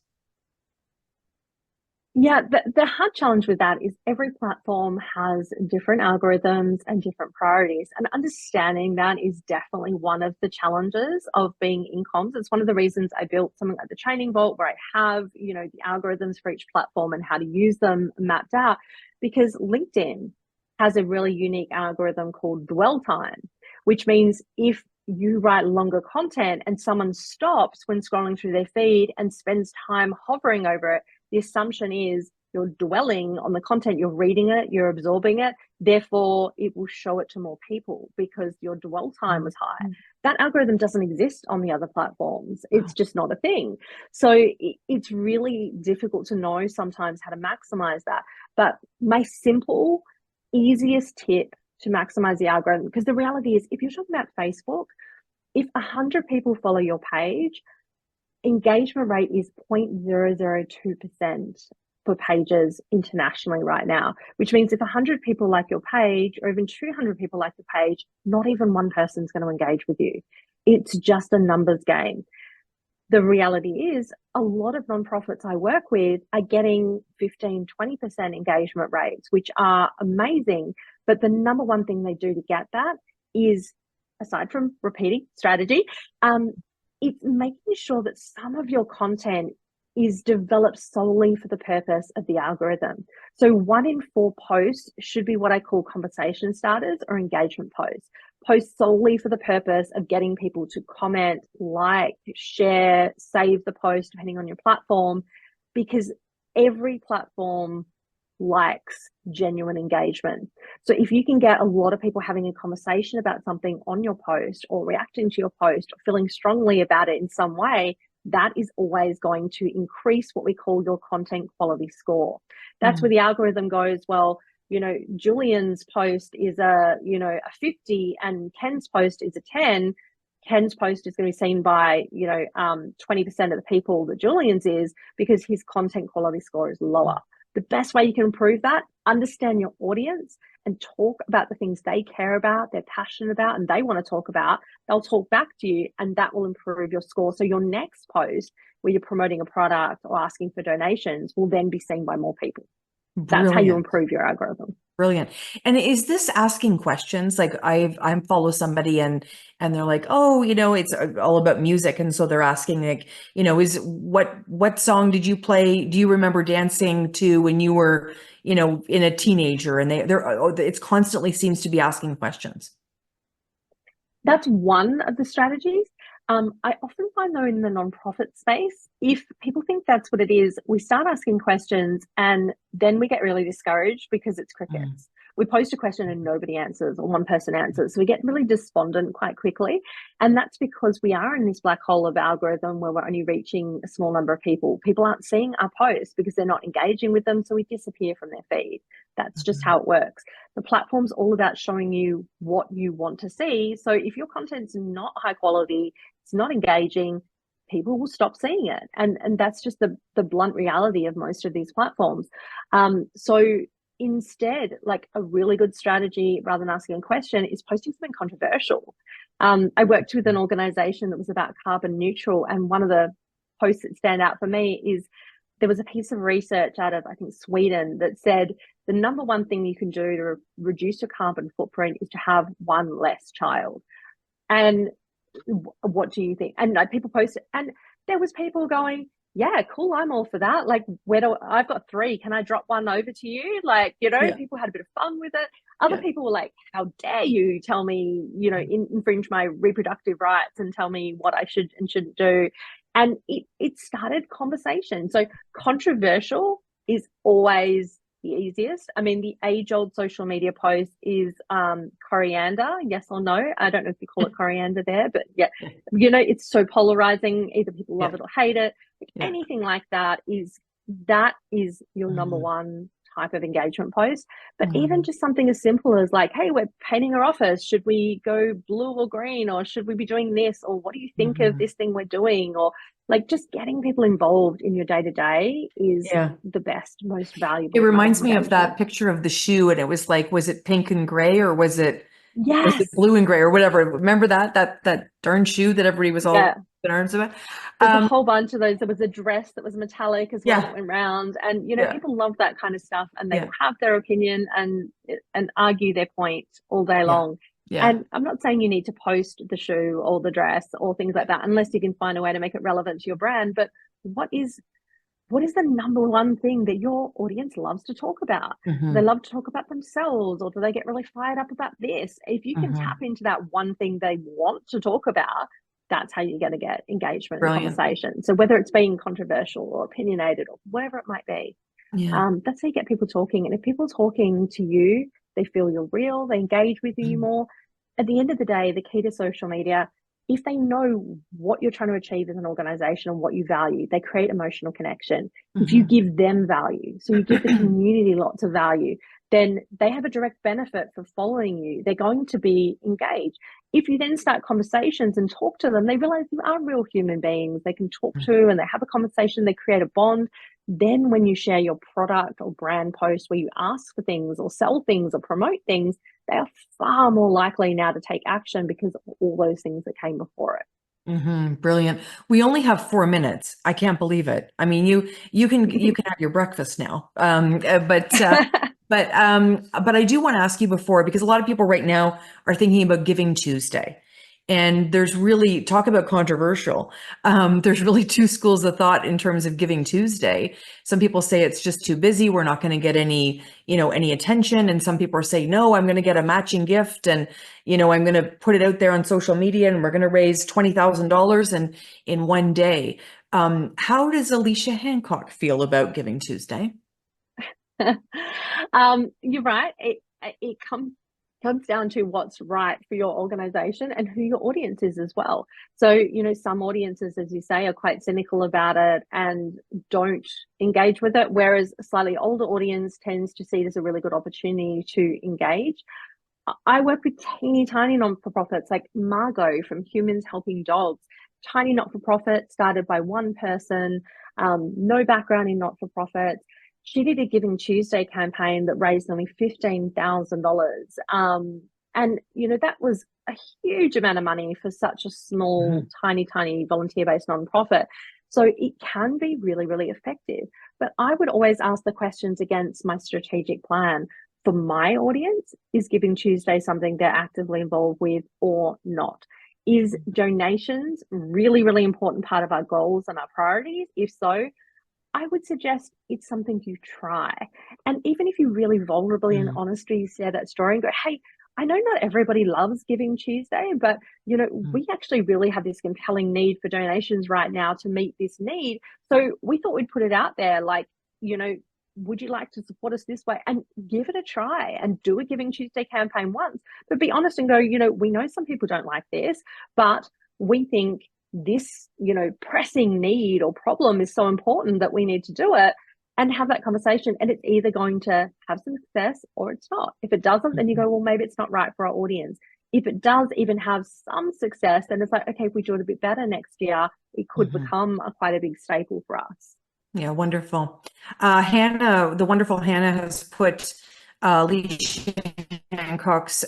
Yeah, the hard challenge with that is every platform has different algorithms and different priorities, and understanding that is definitely one of the challenges of being in comms. It's one of the reasons I built something like the Training Vault, where I have, the algorithms for each platform and how to use them mapped out, because LinkedIn has a really unique algorithm called dwell time, which means if you write longer content and someone stops when scrolling through their feed and spends time hovering over it, the assumption is you're dwelling on the content, you're reading it, you're absorbing it, therefore it will show it to more people because your dwell time was high. That algorithm doesn't exist on the other platforms. It's just not a thing. So it's really difficult to know sometimes how to maximize that. But my simple, easiest tip to maximize the algorithm, because the reality is, if you're talking about Facebook, if 100 people follow your page, engagement rate is 0.002% for pages internationally right now, which means if 100 people like your page, or even 200 people like your page, not even one person's going to engage with you. It's just a numbers game. The reality is, a lot of nonprofits I work with are getting 15, 20% engagement rates, which are amazing. But the number one thing they do to get that is, aside from repeating strategy, it's making sure that some of your content is developed solely for the purpose of the algorithm. So 1 in 4 posts should be what I call conversation starters or engagement posts solely for the purpose of getting people to comment, like, share, save the post, depending on your platform, because every platform likes genuine engagement. So if you can get a lot of people having a conversation about something on your post, or reacting to your post, or feeling strongly about it in some way, that is always going to increase what we call your content quality score. That's where the algorithm goes, well, Julian's post is a 50 and Ken's post is a 10. Ken's post is going to be seen by 20% of the people that Julian's is, because his content quality score is lower. The best way you can improve that, understand your audience and talk about the things they care about, they're passionate about, and they want to talk about. They'll talk back to you, and that will improve your score. So your next post, where you're promoting a product or asking for donations, will then be seen by more people. That's how you improve your algorithm. Brilliant. And is this asking questions? Like I follow somebody and they're like, oh, it's all about music. And so they're asking, like, is what song did you play? Do you remember dancing to when you were, in a teenager? And it's constantly seems to be asking questions. That's one of the strategies. I often find, though, in the nonprofit space, if people think that's what it is, we start asking questions and then we get really discouraged because it's crickets. We post a question and nobody answers, or one person answers. So we get really despondent quite quickly. And that's because we are in this black hole of algorithm where we're only reaching a small number of people. People aren't seeing our posts because they're not engaging with them. So we disappear from their feed. That's just how it works. The platform's all about showing you what you want to see. So if your content's not high quality, it's not engaging, people will stop seeing it. And that's just the blunt reality of most of these platforms. So instead, like, a really good strategy, rather than asking a question, is posting something controversial. I worked with an organization that was about carbon neutral, and one of the posts that stand out for me is there was a piece of research out of, I think, Sweden that said the number one thing you can do to reduce your carbon footprint is to have one less child. And what do you think? And like, people posted, and there was people going, yeah, cool, I'm all for that. Like, I've got 3, can I drop one over to you? Like, people had a bit of fun with it. Other people were like, how dare you tell me, infringe my reproductive rights and tell me what I should and shouldn't do. And it started conversation. So controversial is always the easiest. I mean, the age-old social media post is coriander, yes or no. I don't know if you call it coriander there, but yeah, it's so polarizing. Either people love it or hate it. Anything like that is your number one type of engagement post. But even just something as simple as like, hey, we're painting our office. Should we go blue or green? Or should we be doing this? Or what do you think of this thing we're doing? Or like, just getting people involved in your day-to-day is the best, most valuable. It reminds me of that picture of the shoe, and it was like, was it pink and gray, or was it blue and gray, or whatever? Remember that darn shoe that everybody was all arms about? There's a whole bunch of those. There was a dress that was metallic as well that went round, and people love that kind of stuff, and they will have their opinion and argue their point all day long. And I'm not saying you need to post the shoe or the dress or things like that unless you can find a way to make it relevant to your brand. But what is the number one thing that your audience loves to talk about? They love to talk about themselves, or do they get really fired up about this? If you can tap into that one thing they want to talk about, that's how you're going to get engagement and conversation. So whether it's being controversial or opinionated or whatever it might be, that's how you get people talking. And if people are talking to you, they feel you're real, they engage with you more. At the end of the day, the key to social media, if they know what you're trying to achieve as an organization and what you value, they create emotional connection. If you give them value, so you give the community lots of value, then they have a direct benefit for following you. They're going to be engaged. If you then start conversations and talk to them, they realize you are real human beings they can talk to, and they have a conversation, they create a bond. Then when you share your product or brand post where you ask for things or sell things or promote things, they are far more likely now to take action because of all those things that came before it. Brilliant. We only have 4 minutes. I can't believe it. I mean, you can have your breakfast now. But I do want to ask you before, because a lot of people right now are thinking about Giving Tuesday. And there's really, talk about controversial. There's really 2 schools of thought in terms of Giving Tuesday. Some people say it's just too busy, we're not going to get any attention. And some people are saying, no, I'm going to get a matching gift, and, I'm going to put it out there on social media, and we're going to raise $20,000 in one day. How does Alicia Hancock feel about Giving Tuesday? You're right. It comes down to what's right for your organization and who your audience is as well. So, some audiences, as you say, are quite cynical about it and don't engage with it, whereas a slightly older audience tends to see it as a really good opportunity to engage. I work with teeny tiny non-for-profits like Margot from Humans Helping Dogs, tiny not-for-profit started by one person, no background in not-for-profits. She did a Giving Tuesday campaign that raised nearly $15,000. And, that was a huge amount of money for such a small, tiny volunteer-based nonprofit. So it can be really, really effective. But I would always ask the questions against my strategic plan. For my audience, is Giving Tuesday something they're actively involved with or not? Is donations really, really important part of our goals and our priorities? If so, I would suggest it's something you try. And even if you really vulnerably and honestly share that story and go, hey, I know not everybody loves Giving Tuesday, but, we actually really have this compelling need for donations right now to meet this need. So we thought we'd put it out there, like, would you like to support us this way? And give it a try and do a Giving Tuesday campaign once. But be honest and go, we know some people don't like this, but we think this, pressing need or problem is so important that we need to do it, and have that conversation. And it's either going to have some success or it's not. If it doesn't, then you go, well, maybe it's not right for our audience. If it does even have some success, then it's like, okay, if we do it a bit better next year, it could become quite a big staple for us. Yeah, wonderful. Hannah, the wonderful Hannah, has put Alicia Hancock's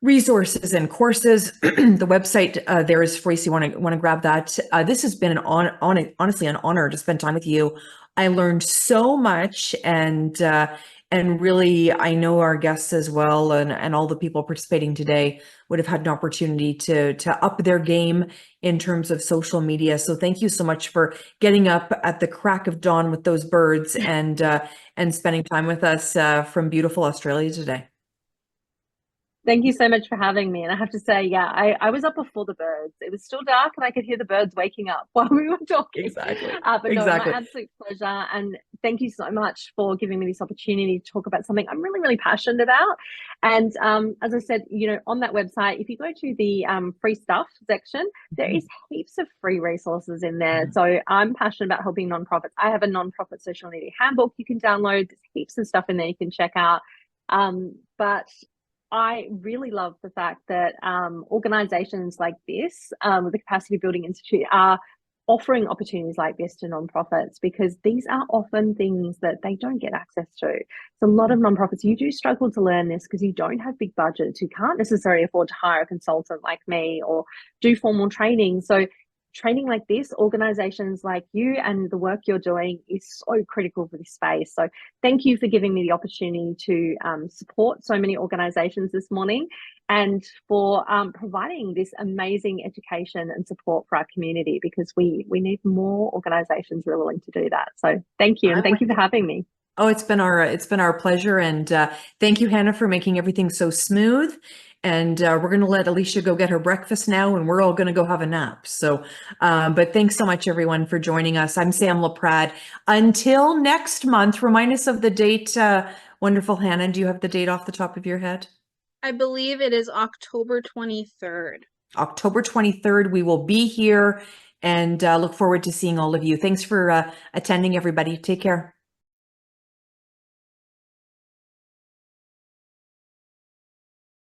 resources and courses. The website there is free, so you want to grab that. This has been honestly an honor to spend time with you. I learned so much, and really, I know our guests as well, and all the people participating today would have had an opportunity to up their game in terms of social media. So thank you so much for getting up at the crack of dawn with those birds and spending time with us from beautiful Australia today. Thank you so much for having me. And I have to say, yeah, I was up before the birds. It was still dark and I could hear the birds waking up while we were talking. Exactly. But no, Exactly. my absolute pleasure. And thank you so much for giving me this opportunity to talk about something I'm really, really passionate about. And as I said, on that website, if you go to the free stuff section, there is heaps of free resources in there. So I'm passionate about helping nonprofits. I have a nonprofit social media handbook you can download. There's heaps of stuff in there you can check out. But I really love the fact that organizations like this, the Capacity Building Institute, are offering opportunities like this to nonprofits, because these are often things that they don't get access to. So a lot of nonprofits, you do struggle to learn this because you don't have big budgets, you can't necessarily afford to hire a consultant like me or do formal training. So training like this, organizations like you and the work you're doing is so critical for this space. So thank you for giving me the opportunity to support so many organizations this morning, and for providing this amazing education and support for our community, because we need more organizations that are willing to do that. So thank you, and thank you for having me. Oh, it's been our pleasure, and thank you, Hannah, for making everything so smooth. And we're going to let Alicia go get her breakfast now, and we're all going to go have a nap. So, but thanks so much, everyone, for joining us. I'm Sam LaPrade. Until next month, remind us of the date. Wonderful, Hannah. Do you have the date off the top of your head? I believe it is October 23rd. October 23rd. We will be here, and look forward to seeing all of you. Thanks for attending, everybody. Take care.